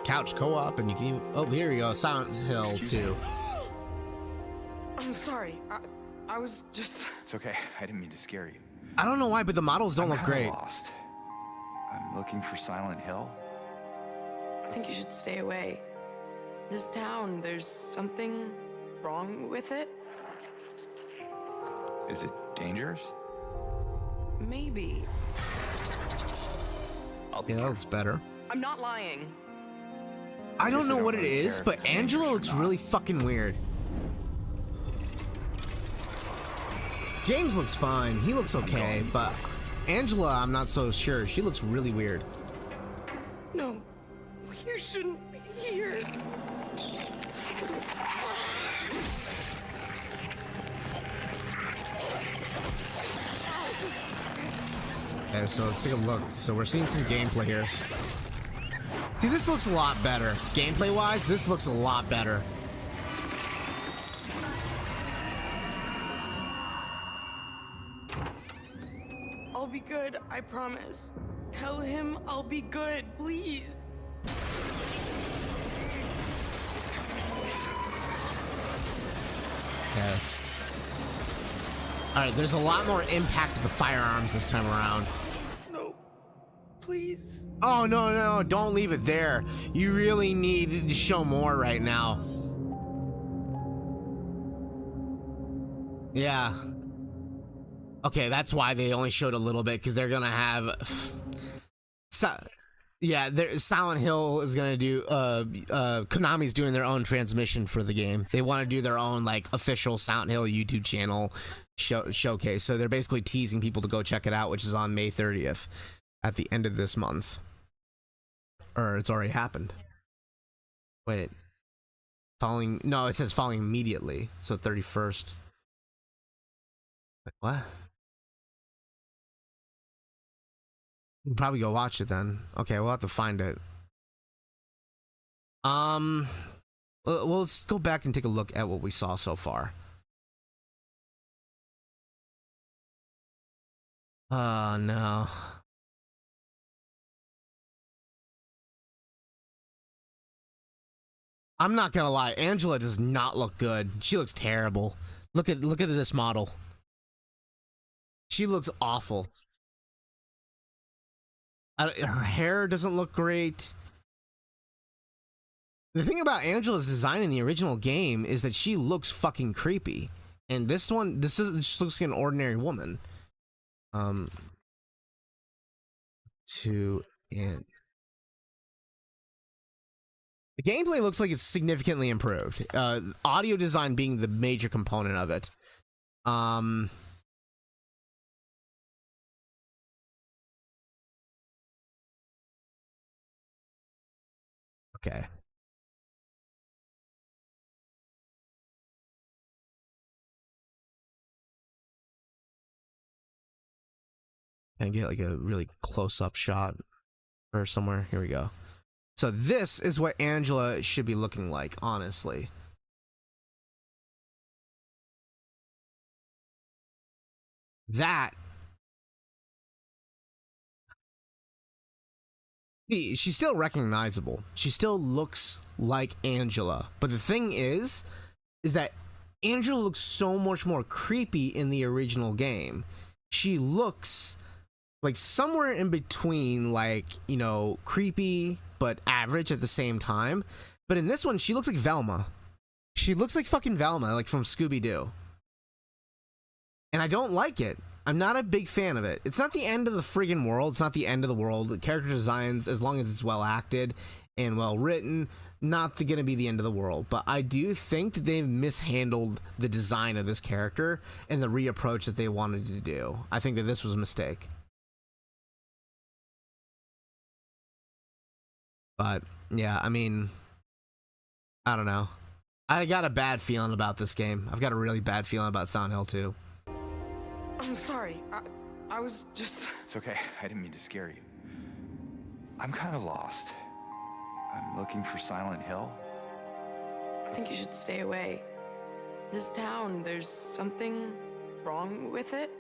couch co-op, and you can even, oh, here you go, Silent Hill 2. I'm sorry. I was just... It's okay. I didn't mean to scare you. I don't know why, but the models don't look great. Lost. I'm looking for Silent Hill. I think you should stay away. This town, there's something wrong with it. Is it dangerous? Maybe. Yeah, that looks better. I'm not lying. I don't know what it is, but Angela looks really fucking weird. James looks fine. He looks okay, but Angela, I'm not so sure. She looks really weird. No, you shouldn't be here. Okay, so let's take a look. So we're seeing some gameplay here. See, this looks a lot better. Gameplay-wise, this looks a lot better. I'll be good, I promise. Tell him I'll be good, please. Okay. Alright, there's a lot more impact with the firearms this time around. No, please. Oh, no, no, don't leave it there. You really need to show more right now. Yeah. Okay, that's why they only showed a little bit, because they're gonna have... yeah, Silent Hill is gonna do... Konami's doing their own transmission for the game. They want to do their own, like, official Silent Hill YouTube channel showcase. So they're basically teasing people to go check it out, which is on May 30th, at the end of this month. Or it's already happened. Wait. Following... No, it says following immediately. So 31st. Wait, what? You can probably go watch it then. Okay, we'll have to find it. Well, let's go back and take a look at what we saw so far. Oh, no. I'm not gonna lie, Angela does not look good. She looks terrible. Look at this model. She looks awful. Her hair doesn't look great. The thing about Angela's design in the original game is that she looks fucking creepy. And this one, just looks like an ordinary woman. The gameplay looks like it's significantly improved. Audio design being the major component of it. Okay. And get like a really close-up shot or somewhere. Here we go. So this is what Angela should be looking like, honestly. That. She's still recognizable. She still looks like Angela. But the thing is that Angela looks so much more creepy in the original game. She looks like somewhere in between, like, you know, creepy but average at the same time. But in this one, she looks like Velma. She looks like fucking Velma, like from Scooby-Doo. And I don't like it. I'm not a big fan of it. It's not the end of the friggin' world. It's not the end of the world. The character designs, as long as it's well acted and well written, not gonna be the end of the world. But I do think that they've mishandled the design of this character and the reapproach that they wanted to do. I think that this was a mistake. But yeah, I mean, I don't know. I got a bad feeling about this game. I've got a really bad feeling about Silent Hill 2. I'm sorry. I was just... It's okay. I didn't mean to scare you. I'm kind of lost. I'm looking for Silent Hill. I think you should stay away. This town, there's something wrong with it.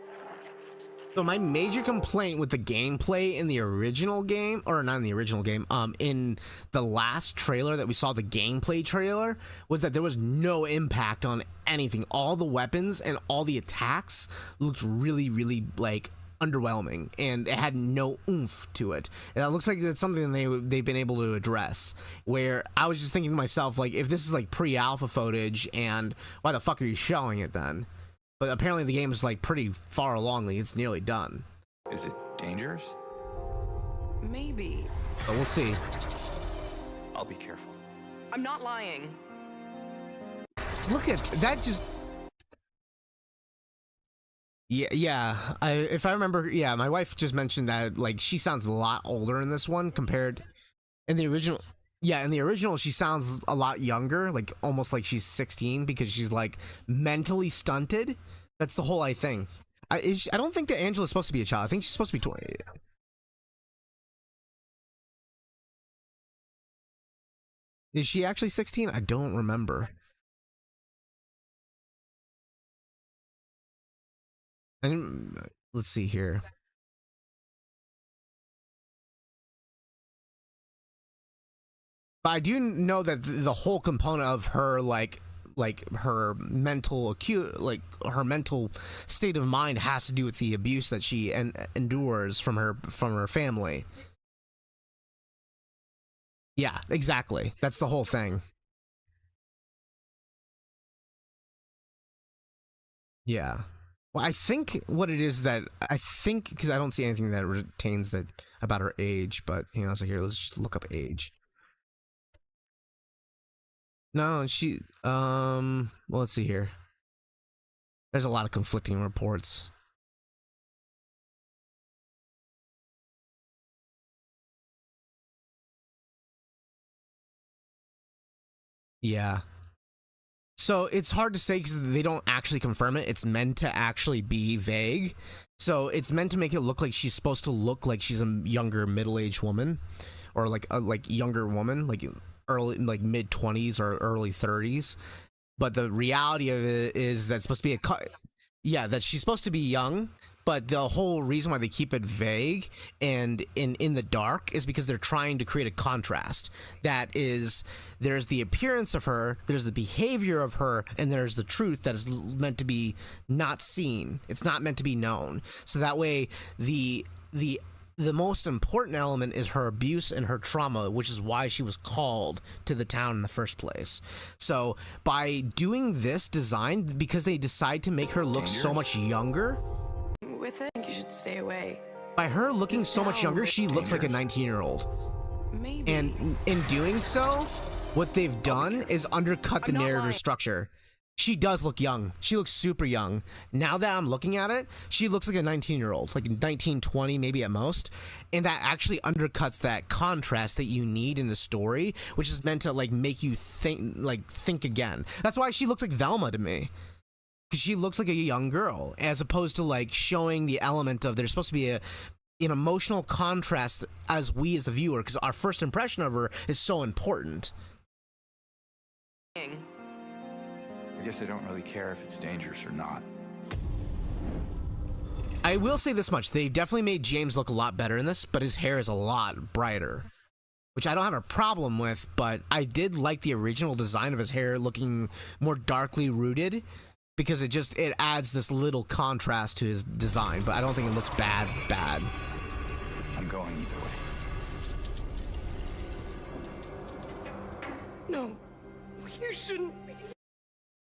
So my major complaint with the gameplay in the original game, or not in the original game, in the last trailer that we saw, the gameplay trailer, was that there was no impact on anything. All the weapons and all the attacks looked really, really like underwhelming, and it had no oomph to it. And that looks like that's something they've been able to address. Where I was just thinking to myself, like, if this is like pre-alpha footage, and why the fuck are you showing it then? But apparently the game is like pretty far along, like it's nearly done. Is it dangerous? Maybe. But we'll see. I'll be careful. I'm not lying. Look at that, just... Yeah, if I remember, yeah, my wife just mentioned that, like, she sounds a lot older in this one compared... In the original... Yeah, in the original, she sounds a lot younger, like, almost like she's 16, because she's, like, mentally stunted. That's the whole thing. I don't think that Angela's supposed to be a child. I think she's supposed to be 20. Is she actually 16? I don't remember. And let's see here. But I do know that the whole component of her, like her mental her mental state of mind has to do with the abuse that she endures from her family. Yeah, exactly. That's the whole thing. Yeah. Well, I think what it is that because I don't see anything that retains that about her age, but so here, let's just look up age. No, she well, let's see here. There's a lot of conflicting reports. Yeah. So it's hard to say because they don't actually confirm it. It's meant to actually be vague. So it's meant to make it look like she's supposed to look like she's a younger middle-aged woman, or like a younger woman, like early, like mid-20s or early 30s. But the reality of it is that's supposed to be that she's supposed to be young. But the whole reason why they keep it vague and in the dark is because they're trying to create a contrast. That is, there's the appearance of her, there's the behavior of her, and there's the truth that is meant to be not seen. It's not meant to be known. So that way, the most important element is her abuse and her trauma, which is why she was called to the town in the first place. So by doing this design, because they decide to make her look so much younger... With it, I think you should stay away. By her looking so much younger, she looks like a 19-year-old. Maybe. And in doing so, what they've done is undercut the narrative structure. She does look young. She looks super young. Now that I'm looking at it, she looks like a 19-year-old, like 19, 20 maybe at most. And that actually undercuts that contrast that you need in the story, which is meant to like make you think again. That's why she looks like Velma to me. Because she looks like a young girl, as opposed to like showing the element of there's supposed to be an emotional contrast as the viewer, because our first impression of her is so important. I guess I don't really care if it's dangerous or not. I will say this much: they definitely made James look a lot better in this, but his hair is a lot brighter, which I don't have a problem with. But I did like the original design of his hair looking more darkly rooted, because it adds this little contrast to his design, but I don't think it looks bad. I'm going either way. No, you shouldn't be.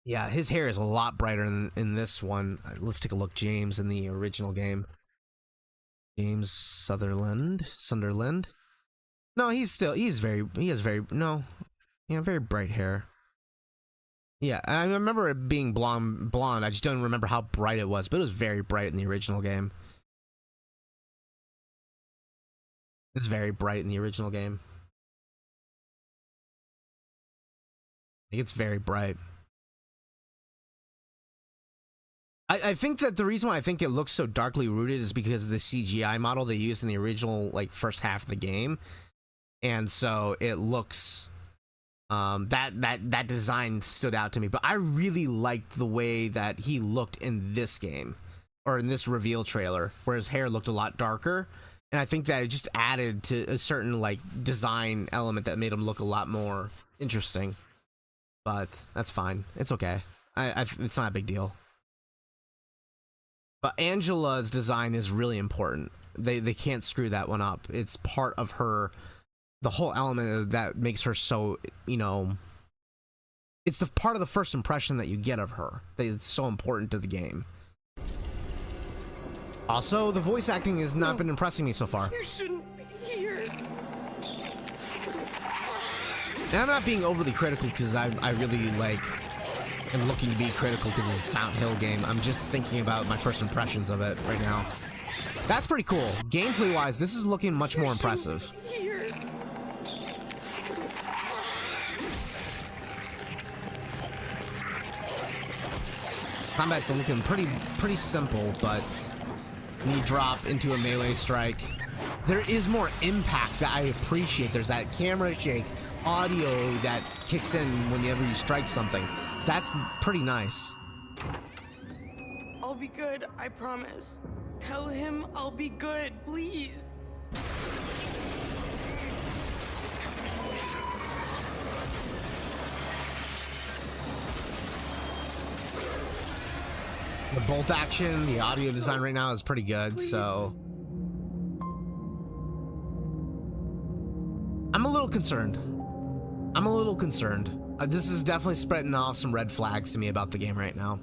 Yeah, his hair is a lot brighter in this one. Let's take a look. James in the original game. James Sunderland. No, he has very bright hair. Yeah, I remember it being blonde. I just don't remember how bright it was, but it was very bright in the original game. It's very bright in the original game. I think it's very bright. I think that the reason why I think it looks so darkly rooted is because of the CGI model they used in the original first half of the game, and so it looks. That design stood out to me, but I really liked the way that he looked in this game, or in this reveal trailer, where his hair looked a lot darker. And I think that it just added to a certain like design element that made him look a lot more interesting. But that's fine. It's okay. It's not a big deal. But Angela's design is really important. They can't screw that one up. It's part of her, the whole element that makes her so, you know, it's the part of the first impression that you get of her that is so important to the game. Also, the voice acting has not been impressing me so far. You shouldn't be here. And I'm not being overly critical because I really like am looking to be critical because it's a Silent Hill game. I'm just thinking about my first impressions of it right now. That's pretty cool. Gameplay wise, this is looking much more impressive. Here. Combat's looking pretty simple, but when you drop into a melee strike, there is more impact that I appreciate. There's that camera shake, audio that kicks in whenever you strike something. That's pretty nice. I'll be good, I promise. Tell him I'll be good, please. The bolt action, the audio design right now is pretty good, so I'm a little concerned. This is definitely spreading off some red flags to me about the game right now.